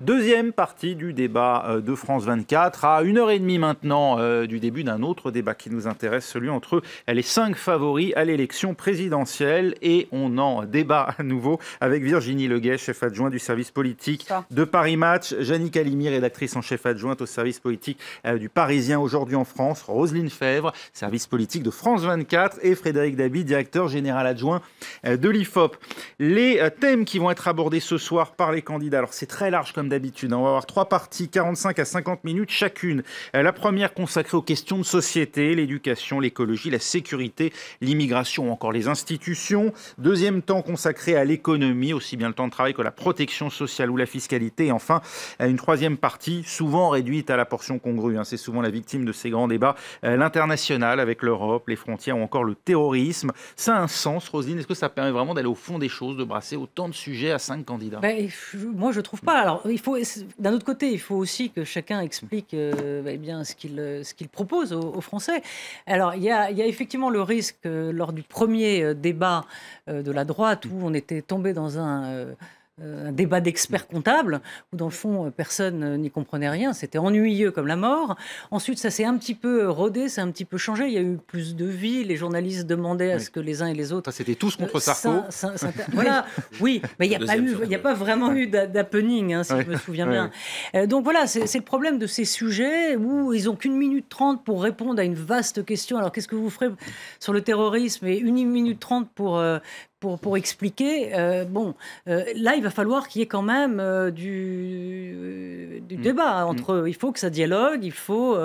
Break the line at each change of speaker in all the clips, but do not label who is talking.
Deuxième partie du débat de France 24, à 1h30 maintenant du début d'un autre débat qui nous intéresse, celui entre les 5 favoris à l'élection présidentielle. Et on en débat à nouveau avec Virginie Leguet, chef adjoint du service politique de Paris Match, Jannick Halimi, rédactrice en chef adjointe au service politique du Parisien aujourd'hui en France, Roselyne Febvre, service politique de France 24 et Frédéric Dabi, directeur général adjoint de l'IFOP. Les thèmes qui vont être abordés ce soir par les candidats, alors c'est très large comme d'habitude, on va avoir 3 parties, 45 à 50 minutes chacune. La première consacrée aux questions de société, l'éducation, l'écologie, la sécurité, l'immigration ou encore les institutions. Deuxième temps consacré à l'économie, aussi bien le temps de travail que la protection sociale ou la fiscalité. Et enfin, une troisième partie, souvent réduite à la portion congrue, c'est souvent la victime de ces grands débats, l'international avec l'Europe, les frontières ou encore le terrorisme. Ça a un sens, Roselyne? Est-ce que ça permet vraiment d'aller au fond des choses, de brasser autant de sujets à 5 candidats?
Moi, je ne trouve pas. Alors, d'un autre côté, il faut aussi que chacun explique bien ce qu'il propose aux Français. Alors, il y a effectivement le risque, lors du premier débat de la droite, où on était tombé dans un débat d'experts comptables, où dans le fond, personne n'y comprenait rien. C'était ennuyeux comme la mort. Ensuite, ça s'est un petit peu rodé, ça a un petit peu changé. Il y a eu plus de vie. Les journalistes demandaient à ce que les uns et les autres...
Ça, c'était tous contre Sarko.
Voilà, oui, mais il n'y a pas vraiment eu d'happening, si je me souviens bien. Donc voilà, c'est le problème de ces sujets où ils n'ont qu'1 minute 30 pour répondre à une vaste question. Alors, qu'est-ce que vous ferez sur le terrorisme? Et 1 minute 30 pour expliquer. Là, il va falloir qu'il y ait quand même du débat entre eux. Il faut que ça dialogue, il faut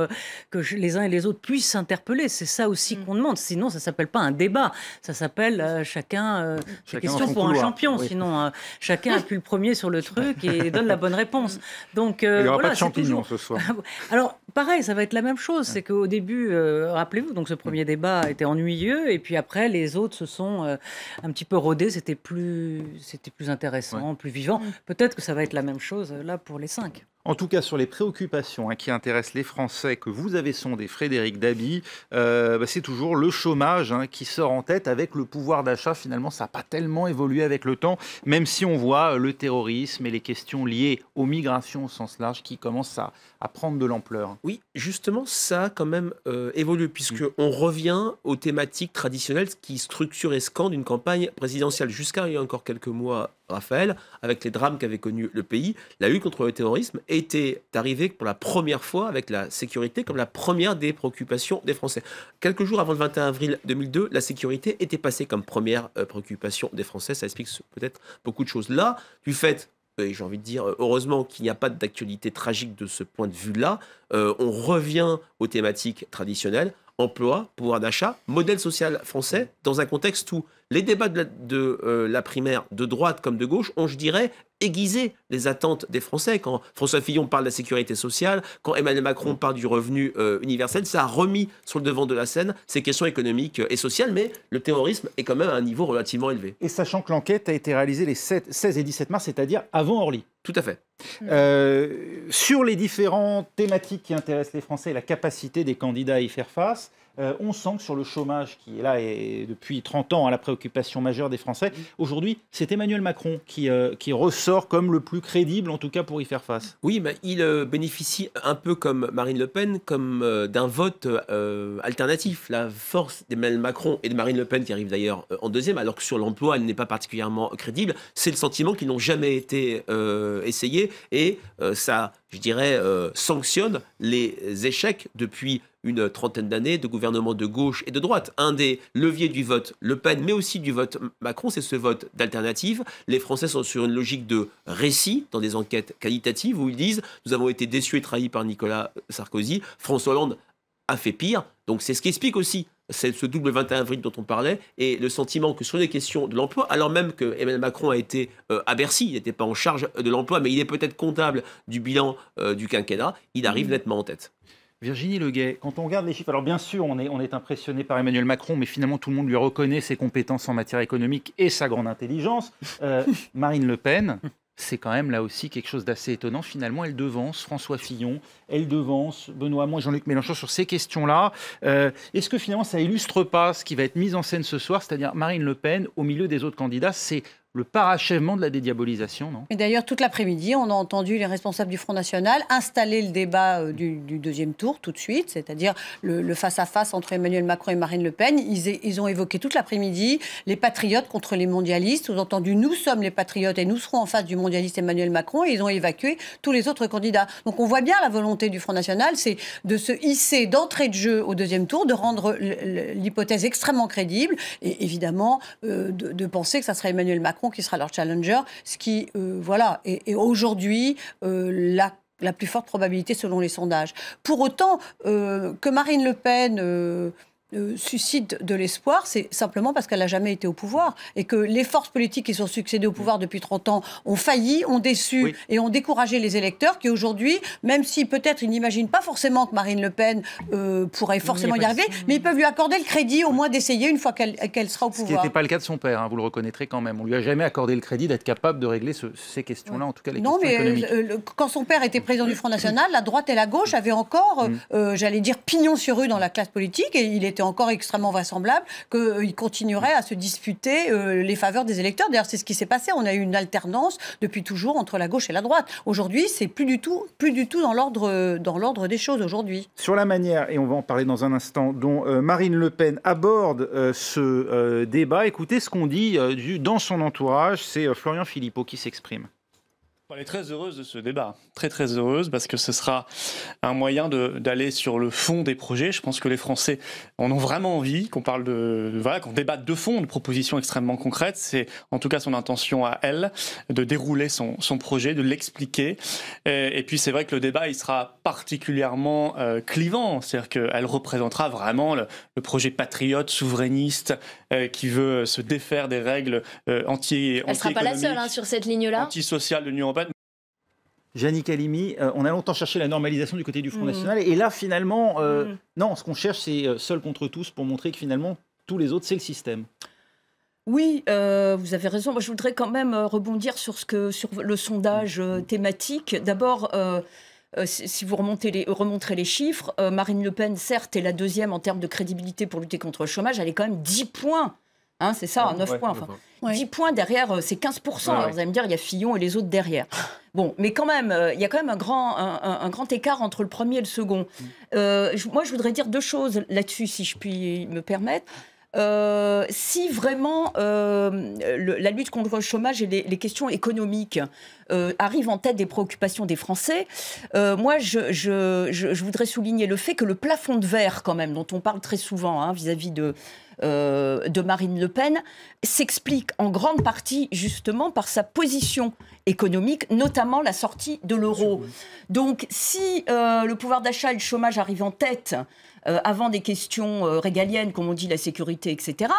que les uns et les autres puissent s'interpeller. C'est ça aussi qu'on demande. Sinon, ça ne s'appelle pas un débat. Ça s'appelle chacun question pour un champion. Oui. Sinon, chacun appuie le premier sur le truc et donne la bonne réponse. Donc,
il n'y aura pas de champignons ce soir.
Alors, pareil, ça va être la même chose. C'est qu'au début, rappelez-vous, donc ce premier débat était ennuyeux. Et puis après, les autres se sont un petit peu rodés. C'était plus intéressant, plus vivant. Peut-être que ça va être la même chose là pour les 5.
En tout cas, sur les préoccupations qui intéressent les Français que vous avez sondé, Frédéric Dabi, c'est toujours le chômage qui sort en tête avec le pouvoir d'achat. Finalement, ça n'a pas tellement évolué avec le temps, même si on voit le terrorisme et les questions liées aux migrations au sens large qui commencent à prendre de l'ampleur.
Oui, justement, ça a quand même évolué, puisqu'on revient aux thématiques traditionnelles qui structurent et scandent une campagne présidentielle. Jusqu'à il y a encore quelques mois, Raphaël, avec les drames qu'avait connus le pays, la lutte contre le terrorisme était arrivée pour la première fois avec la sécurité comme la première des préoccupations des Français. Quelques jours avant le 21 avril 2002, la sécurité était passée comme première préoccupation des Français. Ça explique peut-être beaucoup de choses. Là, du fait, et j'ai envie de dire, heureusement qu'il n'y a pas d'actualité tragique de ce point de vue-là, on revient aux thématiques traditionnelles, emploi, pouvoir d'achat, modèle social français, dans un contexte où les débats de la primaire, de droite comme de gauche, ont, je dirais, aiguisé les attentes des Français. Quand François Fillon parle de la sécurité sociale, quand Emmanuel Macron parle du revenu universel, ça a remis sur le devant de la scène ces questions économiques et sociales, mais le terrorisme est quand même à un niveau relativement élevé.
Et sachant que l'enquête a été réalisée les 16 et 17 mars, c'est-à-dire avant Orly.
Tout à fait.
Sur les différentes thématiques qui intéressent les Français, la capacité des candidats à y faire face, on sent que sur le chômage, qui est là et depuis 30 ans la préoccupation majeure des Français, aujourd'hui, c'est Emmanuel Macron qui ressort comme le plus crédible, en tout cas pour y faire face.
Oui, mais il bénéficie un peu comme Marine Le Pen, comme d'un vote alternatif. La force d'Emmanuel Macron et de Marine Le Pen, qui arrive d'ailleurs en deuxième, alors que sur l'emploi, elle n'est pas particulièrement crédible, c'est le sentiment qu'ils n'ont jamais été essayés et ça, je dirais, sanctionne les échecs depuis une trentaine d'années de gouvernements de gauche et de droite. Un des leviers du vote Le Pen, mais aussi du vote Macron, c'est ce vote d'alternative. Les Français sont sur une logique de récit dans des enquêtes qualitatives où ils disent « Nous avons été déçus et trahis par Nicolas Sarkozy. François Hollande a fait pire. » Donc c'est ce qui explique aussi ce double 21 avril dont on parlait et le sentiment que sur les questions de l'emploi, alors même que Emmanuel Macron a été à Bercy, il n'était pas en charge de l'emploi, mais il est peut-être comptable du bilan du quinquennat, il arrive nettement en tête.
Virginie Leguet, quand on regarde les chiffres, alors bien sûr, on est impressionné par Emmanuel Macron, mais finalement, tout le monde lui reconnaît ses compétences en matière économique et sa grande intelligence. Marine Le Pen, c'est quand même là aussi quelque chose d'assez étonnant. Finalement, elle devance François Fillon, elle devance Benoît Hamon et Jean-Luc Mélenchon sur ces questions-là. Est-ce que finalement, ça illustre pas ce qui va être mis en scène ce soir, c'est-à-dire Marine Le Pen, au milieu des autres candidats, c'est le parachèvement de la dédiabolisation, non?
Et d'ailleurs, toute l'après-midi, on a entendu les responsables du Front National installer le débat du deuxième tour tout de suite, c'est-à-dire le face-à-face entre Emmanuel Macron et Marine Le Pen. Ils ont évoqué toute l'après-midi les patriotes contre les mondialistes. Sous-entendu, nous sommes les patriotes et nous serons en face du mondialiste Emmanuel Macron. Et ils ont évacué tous les autres candidats. Donc on voit bien la volonté du Front National, c'est de se hisser d'entrée de jeu au deuxième tour, de rendre l'hypothèse extrêmement crédible et évidemment de penser que ça sera Emmanuel Macron qui sera leur challenger, ce qui, voilà, est aujourd'hui la plus forte probabilité selon les sondages. Pour autant, que Marine Le Pen suscite de l'espoir, c'est simplement parce qu'elle n'a jamais été au pouvoir et que les forces politiques qui sont succédées au pouvoir depuis 30 ans ont failli, ont déçu et ont découragé les électeurs qui aujourd'hui, même si peut-être ils n'imaginent pas forcément que Marine Le Pen pourrait forcément y arriver, mais ils peuvent lui accorder le crédit au moins d'essayer une fois qu'elle sera au pouvoir.
Ce qui n'était pas le cas de son père, hein, vous le reconnaîtrez quand même. On ne lui a jamais accordé le crédit d'être capable de régler ces questions-là, en tout cas les questions économiques.
Quand son père était président du Front National, la droite et la gauche avaient encore, j'allais dire, pignon sur rue dans la classe politique et il était encore extrêmement vraisemblable qu'il continuerait à se disputer les faveurs des électeurs. D'ailleurs, c'est ce qui s'est passé. On a eu une alternance depuis toujours entre la gauche et la droite. Aujourd'hui, c'est plus du tout dans l'ordre des choses aujourd'hui.
Sur la manière, et on va en parler dans un instant, dont Marine Le Pen aborde ce débat, écoutez ce qu'on dit dans son entourage. C'est Florian Philippot qui s'exprime.
Elle est très heureuse de ce débat, très très heureuse, parce que ce sera un moyen d'aller sur le fond des projets. Je pense que les Français en ont vraiment envie, qu'on parle qu'on débatte de fond, de propositions extrêmement concrètes. C'est en tout cas son intention à elle, de dérouler son projet, de l'expliquer. Et puis c'est vrai que le débat, il sera particulièrement clivant, c'est-à-dire qu'elle représentera vraiment le projet patriote, souverainiste, qui veut se défaire des règles anti-économiques.
Elle ne sera pas la seule sur cette ligne-là.
Antisociale de l'Union européenne.
Jannick Halimi, on a longtemps cherché la normalisation du côté du Front National, et là finalement, non, ce qu'on cherche c'est seul contre tous pour montrer que finalement tous les autres c'est le système.
Oui, vous avez raison. Moi, je voudrais quand même rebondir sur le sondage thématique. D'abord, si vous remontrez les chiffres, Marine Le Pen, certes, est la deuxième en termes de crédibilité pour lutter contre le chômage. Elle est quand même 10 points. Hein, c'est ça, 9 points. Enfin. 10 points derrière, c'est 15%. Alors, vous allez me dire, il y a Fillon et les autres derrière. Bon, mais quand même, il y a quand même un grand écart entre le premier et le second. Moi, je voudrais dire deux choses là-dessus, si je puis me permettre. Si vraiment la lutte contre le chômage et les questions économiques arrivent en tête des préoccupations des Français, moi je voudrais souligner le fait que le plafond de verre quand même, dont on parle très souvent vis-à-vis de Marine Le Pen, s'explique en grande partie justement par sa position économique, notamment la sortie de l'euro. Donc si le pouvoir d'achat et le chômage arrivent en tête avant des questions régaliennes, comme on dit, la sécurité, etc.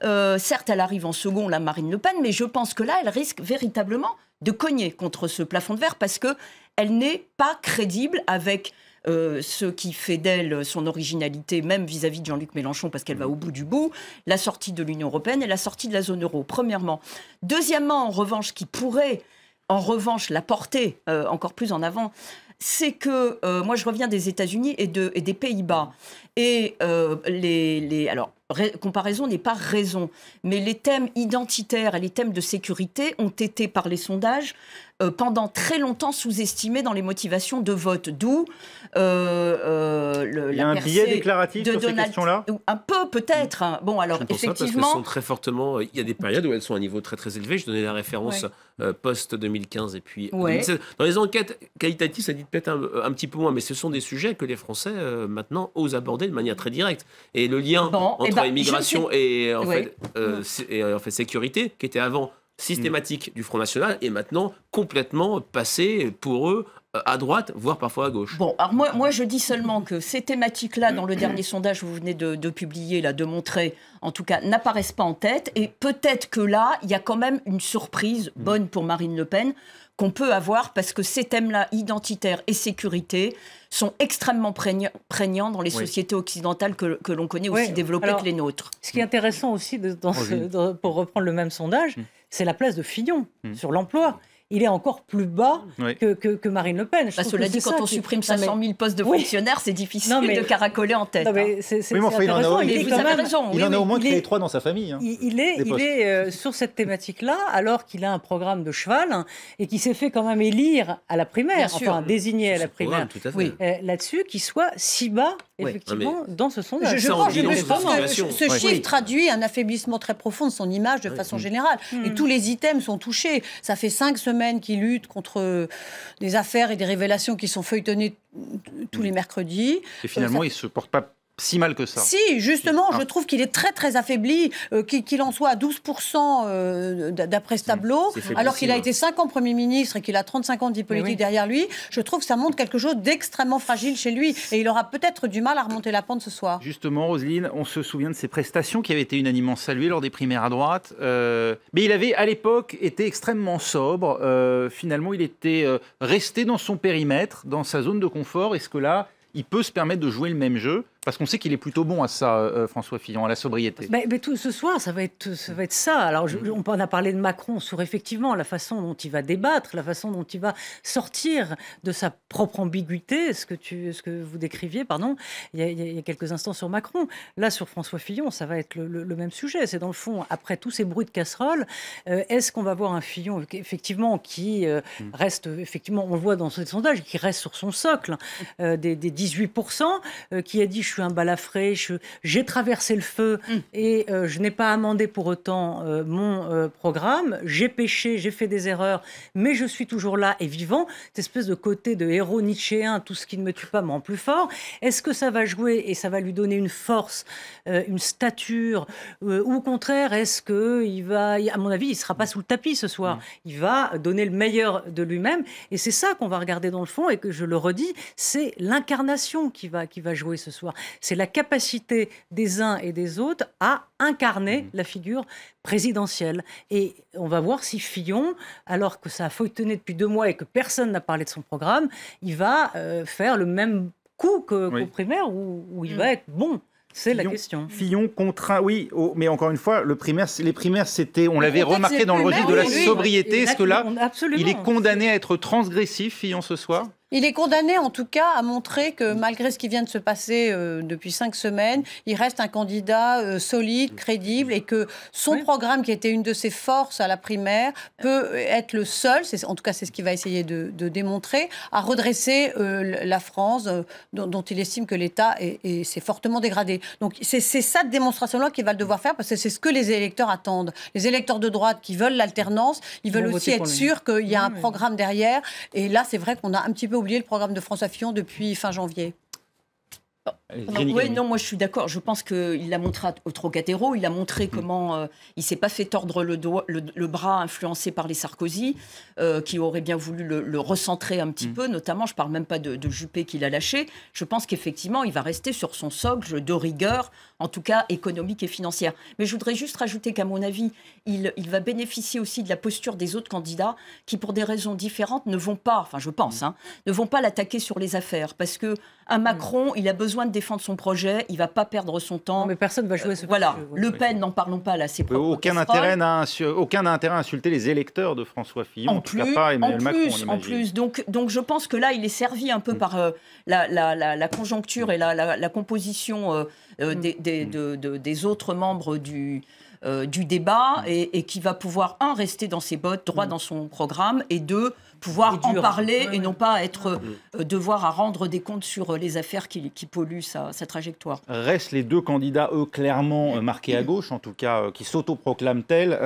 Certes, elle arrive en second, la Marine Le Pen, mais je pense que là, elle risque véritablement de cogner contre ce plafond de verre parce qu'elle n'est pas crédible avec ce qui fait d'elle son originalité, même vis-à-vis de Jean-Luc Mélenchon, parce qu'elle va au bout du bout, la sortie de l'Union européenne et la sortie de la zone euro, premièrement. Deuxièmement, en revanche, qui pourrait la porter encore plus en avant, c'est que moi je reviens des États-Unis et des Pays-Bas et alors comparaison n'est pas raison, mais les thèmes identitaires et les thèmes de sécurité ont été par les sondages pendant très longtemps sous-estimés dans les motivations de vote, d'où
il y a un biais déclaratif sur ces questions-là.
Un peu peut-être. Bon alors effectivement,
parce sont très fortement. Il y a des périodes où elles sont à un niveau très très élevé. Je donnais la référence post 2015 et puis 2016. Dans les enquêtes qualitatives, ça dit peut-être un petit peu moins, mais ce sont des sujets que les Français maintenant osent aborder de manière très directe. Et le lien entre immigration et en fait sécurité, qui était avant systématique du Front National, est maintenant complètement passé pour eux à droite, voire parfois à gauche.
Bon, alors moi je dis seulement que ces thématiques-là, dans le dernier sondage que vous venez de publier, de montrer, en tout cas, n'apparaissent pas en tête. Et peut-être que là, il y a quand même une surprise bonne pour Marine Le Pen qu'on peut avoir, parce que ces thèmes-là, identitaires et sécurité, sont extrêmement prégnants dans les sociétés occidentales que l'on connaît aussi développées que les nôtres.
Ce qui est intéressant aussi, pour reprendre le même sondage, c'est la place de Fillon sur l'emploi. il est encore plus bas que Marine Le Pen.
Cela dit, quand on supprime 500 000 postes de fonctionnaires, c'est difficile de caracoler en tête.
Il en a au moins créé 3 dans sa famille.
Il est sur cette thématique-là, alors qu'il a un programme de cheval et qui s'est fait quand même élire à la primaire, désigné à la primaire. Là-dessus, qu'il soit si bas, effectivement, dans ce sondage.
Je pense que ce chiffre traduit un affaiblissement très profond de son image de façon générale. Et tous les items sont touchés. Ça fait 5 semaines qu'il lutte contre des affaires et des révélations qui sont feuilletonnées tous les mercredis.
Et finalement, il ne se porte pas si mal que ça.
Si, justement, je trouve qu'il est très très affaibli, qu'il en soit à 12% d'après ce tableau, alors qu'il a été 5 ans Premier ministre et qu'il a 35 ans de vie politique derrière lui. Je trouve que ça montre quelque chose d'extrêmement fragile chez lui et il aura peut-être du mal à remonter la pente ce soir.
Justement, Roselyne, on se souvient de ses prestations qui avaient été unanimement saluées lors des primaires à droite, mais il avait à l'époque été extrêmement sobre. Finalement, il était resté dans son périmètre, dans sa zone de confort. Est-ce que là, il peut se permettre de jouer le même jeu? Parce qu'on sait qu'il est plutôt bon à ça, François Fillon, à la sobriété.
Mais tout ce soir, ça va être ça. Alors, on a parlé de Macron sur effectivement la façon dont il va débattre, la façon dont il va sortir de sa propre ambiguïté, ce que vous décriviez, il y a quelques instants sur Macron. Là, sur François Fillon, ça va être le même sujet. C'est dans le fond, après tous ces bruits de casserole, est-ce qu'on va voir un Fillon effectivement qui reste, effectivement, on le voit dans ce sondage, qui reste sur son socle des 18%, qui a dit je suis un balafré, j'ai traversé le feu et je n'ai pas amendé pour autant mon programme, j'ai péché, j'ai fait des erreurs, mais je suis toujours là et vivant. Cette espèce de côté de héros nietzschéen, tout ce qui ne me tue pas me rend plus fort. Est-ce que ça va jouer et ça va lui donner une force, une stature, ou au contraire, est-ce qu'il va, à mon avis, il ne sera pas sous le tapis ce soir. Il va donner le meilleur de lui-même et c'est ça qu'on va regarder dans le fond et que je le redis, c'est l'incarnation qui va jouer ce soir. C'est la capacité des uns et des autres à incarner la figure présidentielle. Et on va voir si Fillon, alors que ça a feuilletonné depuis 2 mois et que personne n'a parlé de son programme, il va faire le même coup qu'au primaire où il va être bon. C'est la question.
Fillon contraint, mais encore une fois, les primaires, c'était, on l'avait remarqué dans le registre de la sobriété. Est-ce que là, il est condamné à être transgressif, Fillon, ce soir ?
Il est condamné, en tout cas, à montrer que malgré ce qui vient de se passer depuis 5 semaines, il reste un candidat solide, crédible, et que son programme, qui était une de ses forces à la primaire, peut être le seul, en tout cas c'est ce qu'il va essayer de démontrer, à redresser la France, dont il estime que l'État s'est fortement dégradé. Donc c'est cette démonstration-là qu'il va devoir faire, parce que c'est ce que les électeurs attendent. Les électeurs de droite qui veulent l'alternance, ils veulent aussi être sûrs qu'il y a un programme derrière. Et là, c'est vrai qu'on a un petit peu oublié le programme de François Fillon depuis fin janvier.
Oui, non, moi je suis d'accord. Je pense qu'il l'a montré au Trocadéro. Il a montré comment il ne s'est pas fait tordre le bras influencé par les Sarkozy, qui auraient bien voulu le recentrer un petit peu. Notamment, je ne parle même pas de Juppé qu'il a lâché. Je pense qu'effectivement, il va rester sur son socle de rigueur, en tout cas économique et financière. Mais je voudrais juste rajouter qu'à mon avis, il va bénéficier aussi de la posture des autres candidats qui, pour des raisons différentes, ne vont pas, enfin je pense, ne vont pas l'attaquer sur les affaires. Parce qu'un Macron, il a besoin de défendre son projet, il ne va pas perdre son temps.
Non, mais personne ne va jouer ce
Voilà, Le Pen, n'en parlons pas, là, c'est propre.
Aucun intérêt à insulter les électeurs de François Fillon, en tout cas pas Emmanuel Macron.
En plus, donc je pense que là, il est servi un peu par la conjoncture et la composition des autres membres du débat et qui va pouvoir, rester dans ses bottes, droit dans son programme, et 2, pouvoir en parler et non pas devoir à rendre des comptes sur les affaires qui polluent sa trajectoire.
Restent les 2 candidats, eux, clairement marqués à gauche, en tout cas, qui s'autoproclament tels,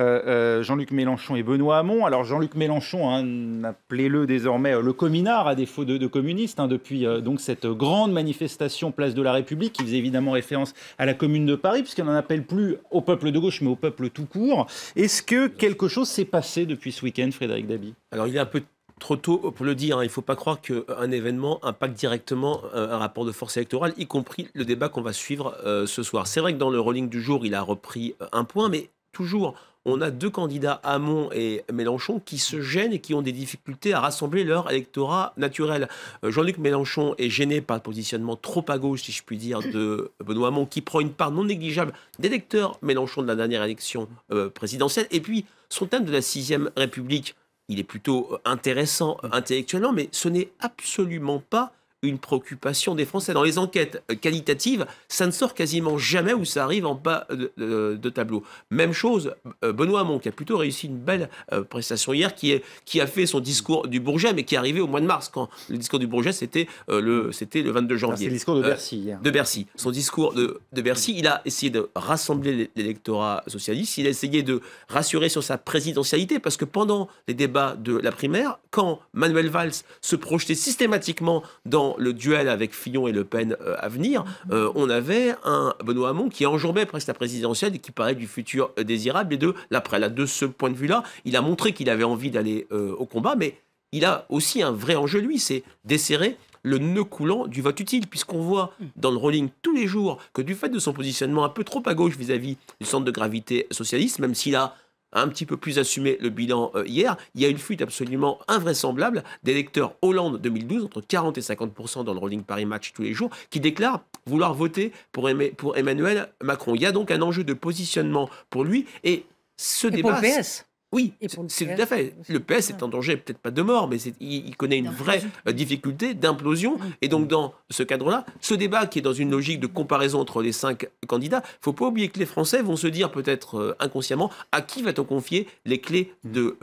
Jean-Luc Mélenchon et Benoît Hamon. Alors Jean-Luc Mélenchon, appelez-le désormais le communard, à défaut de communiste, depuis donc cette grande manifestation Place de la République, qui faisait évidemment référence à la Commune de Paris, puisqu'on n'en appelle plus au peuple de gauche, mais au peuple tout court. Est-ce que quelque chose s'est passé depuis ce week-end, Frédéric Dabi ?
Alors il est un peu trop tôt pour le dire. Il ne faut pas croire qu'un événement impacte directement un rapport de force électorale, y compris le débat qu'on va suivre ce soir. C'est vrai que dans le rolling du jour, il a repris un point, mais toujours, on a 2 candidats, Hamon et Mélenchon, qui se gênent et qui ont des difficultés à rassembler leur électorat naturel. Jean-Luc Mélenchon est gêné par le positionnement trop à gauche, si je puis dire, de Benoît Hamon, qui prend une part non négligeable d'électeurs Mélenchon de la dernière élection présidentielle. Et puis, son thème de la 6e République, il est plutôt intéressant intellectuellement, mais ce n'est absolument pas une préoccupation des Français. Dans les enquêtes qualitatives, ça ne sort quasiment jamais où ça arrive en bas de tableau. Même chose, Benoît Hamon, qui a plutôt réussi une belle prestation hier, qui a fait son discours du Bourget, mais qui est arrivé au mois de mars, quand le discours du Bourget, c'était le 22 janvier.
C'est le discours de Bercy hier.
De Bercy. Son discours de Bercy, il a essayé de rassembler l'électorat socialiste, il a essayé de rassurer sur sa présidentialité, parce que pendant les débats de la primaire, quand Manuel Valls se projetait systématiquement dans le duel avec Fillon et Le Pen à venir, on avait un Benoît Hamon qui enjambait presque la présidentielle et qui parlait du futur désirable et de l'après. Là, de ce point de vue-là, il a montré qu'il avait envie d'aller au combat, mais il a aussi un vrai enjeu, lui, c'est desserrer le nœud coulant du vote utile, puisqu'on voit dans le rolling tous les jours que du fait de son positionnement un peu trop à gauche vis-à-vis du centre de gravité socialiste, même s'il a un petit peu plus assumé le bilan hier, il y a une fuite absolument invraisemblable d'électeurs Hollande 2012, entre 40 et 50% dans le rolling Paris Match tous les jours, qui déclarent vouloir voter pour Emmanuel Macron. Il y a donc un enjeu de positionnement pour lui, et ce débat...
Pour le PS.
Oui, c'est tout à fait. Le PS est en danger, peut-être pas de mort, mais il connaît une vraie difficulté d'implosion. Et donc, dans ce cadre-là, ce débat qui est dans une logique de comparaison entre les 5 candidats, il ne faut pas oublier que les Français vont se dire peut-être inconsciemment à qui va-t-on confier les clés de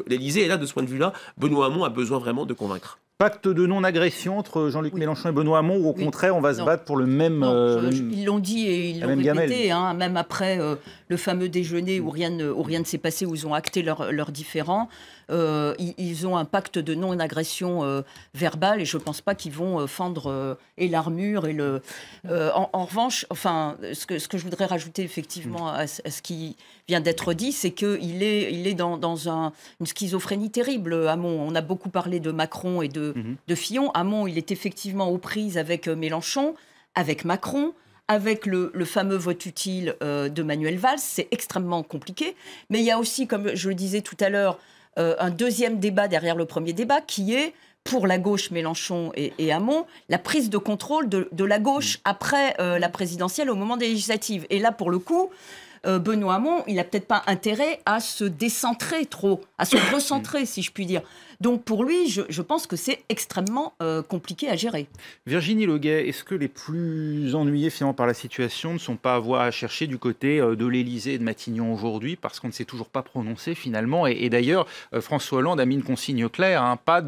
l'Élysée. Et là, de ce point de vue-là, Benoît Hamon a besoin vraiment de convaincre.
Pacte de non-agression entre Jean-Luc Mélenchon et Benoît Hamon, ou au contraire, on va se battre pour le même...
Ils l'ont dit et ils l'ont répété, même après le fameux déjeuner où rien ne s'est passé, où ils ont acté leurs différends. Ils ont un pacte de non-agression verbale, et je ne pense pas qu'ils vont fendre et l'armure. En revanche, ce que je voudrais rajouter effectivement à ce qui vient d'être dit, c'est qu'il est dans une schizophrénie terrible, Hamon. On a beaucoup parlé de Macron et de Fillon. Hamon, il est effectivement aux prises avec Mélenchon, avec Macron, avec le fameux vote utile de Manuel Valls. C'est extrêmement compliqué. Mais il y a aussi, comme je le disais tout à l'heure, un deuxième débat derrière le premier débat, qui est, pour la gauche, Mélenchon et Hamon, la prise de contrôle de la gauche après la présidentielle au moment des législatives. Et là, pour le coup, Benoît Hamon, il n'a peut-être pas intérêt à se décentrer trop, à se recentrer, si je puis dire. Donc pour lui, je pense que c'est extrêmement compliqué à gérer.
Virginie Leguet, est-ce que les plus ennuyés finalement par la situation ne sont pas à voir à chercher du côté de l'Élysée et de Matignon aujourd'hui, parce qu'on ne s'est toujours pas prononcé finalement, et d'ailleurs François Hollande a mis une consigne claire, hein, pas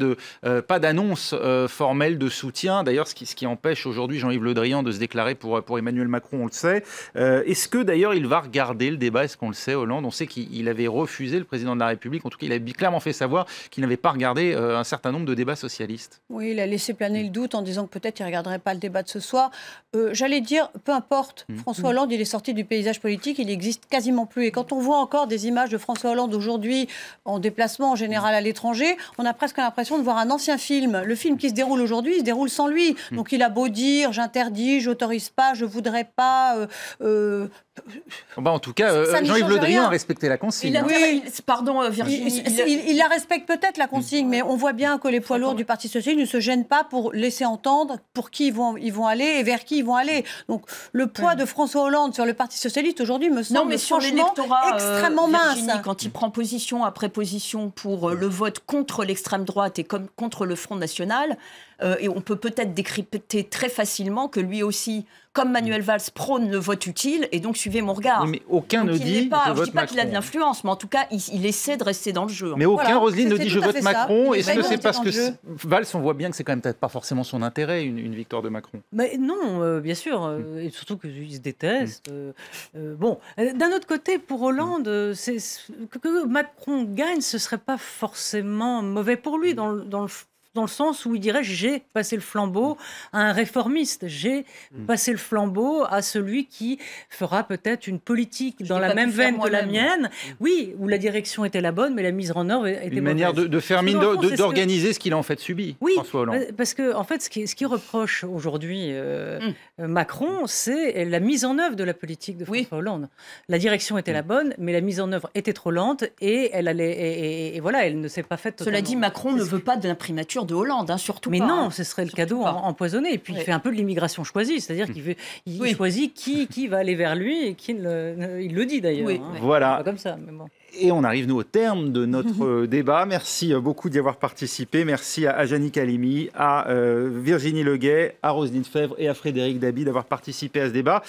d'annonce formelle de soutien, d'ailleurs ce qui empêche aujourd'hui Jean-Yves Le Drian de se déclarer pour Emmanuel Macron, on le sait. Est-ce que d'ailleurs il va regarder le débat? Est-ce qu'on le sait, Hollande? On sait qu'il avait refusé, le président de la République, en tout cas il avait clairement fait savoir qu'il n'avait pas regardé un certain nombre de débats socialistes.
Oui, il a laissé planer le doute en disant que peut-être il ne regarderait pas le débat de ce soir. J'allais dire, peu importe, François Hollande, il est sorti du paysage politique, il n'existe quasiment plus. Et quand on voit encore des images de François Hollande aujourd'hui en déplacement en général à l'étranger, on a presque l'impression de voir un ancien film. Le film qui se déroule aujourd'hui, il se déroule sans lui. Donc il a beau dire, j'interdis, j'autorise pas, je voudrais pas...
en tout cas, Jean-Yves Le Drian a respecté la consigne.
Pardon, Virginie.
Il la respecte peut-être, la consigne, mais on voit bien que les poids lourds du Parti socialiste ne se gênent pas pour laisser entendre pour qui ils vont aller et vers qui ils vont aller. Donc le poids de François Hollande sur le Parti socialiste aujourd'hui me semble franchement extrêmement mince.
Quand il prend position après position pour le vote contre l'extrême droite et contre le Front National, et on peut peut-être décrypter très facilement que lui aussi, comme Manuel Valls, prône le vote utile, et donc suivez mon regard.
Oui, mais aucun ne dit
je ne dis pas qu'il a de l'influence, mais en tout cas, il essaie de rester dans le jeu.
Mais aucun, Roselyne, ne dit je vote Macron. Est-ce que c'est parce que Valls, on voit bien que c'est quand même peut-être pas forcément son intérêt, une victoire de Macron?
Mais non, bien sûr, et surtout qu'ils se détestent. Bon, d'un autre côté, pour Hollande, que Macron gagne, ce ne serait pas forcément mauvais pour lui, dans le sens où il dirait j'ai passé le flambeau à un réformiste, j'ai passé le flambeau à celui qui fera peut-être une politique dans la même veine que la mienne, oui, où la direction était la bonne, mais la mise en œuvre était mauvaise.
Une manière de faire mine, d'organiser ce qu'il a en fait subi,
oui,
François Hollande.
Parce que en fait, ce qui reproche aujourd'hui Macron, c'est la mise en œuvre de la politique de François Hollande. La direction était la bonne, mais la mise en œuvre était trop lente et elle ne s'est pas faite totalement.
Cela dit, Macron ne veut pas d'imprimatur de Hollande, surtout
mais
pas.
Mais non, ce serait le cadeau empoisonné. Et puis il fait un peu de l'immigration choisie, c'est-à-dire qu'il choisit qui va aller vers lui et qui il le dit d'ailleurs.
Oui. Voilà.
Pas comme ça, mais bon.
Et on arrive, nous, au terme de notre débat. Merci beaucoup d'y avoir participé. Merci à Jannick Halimi, à Virginie Leguet, à Roselyne Febvre et à Frédéric Dabi d'avoir participé à ce débat.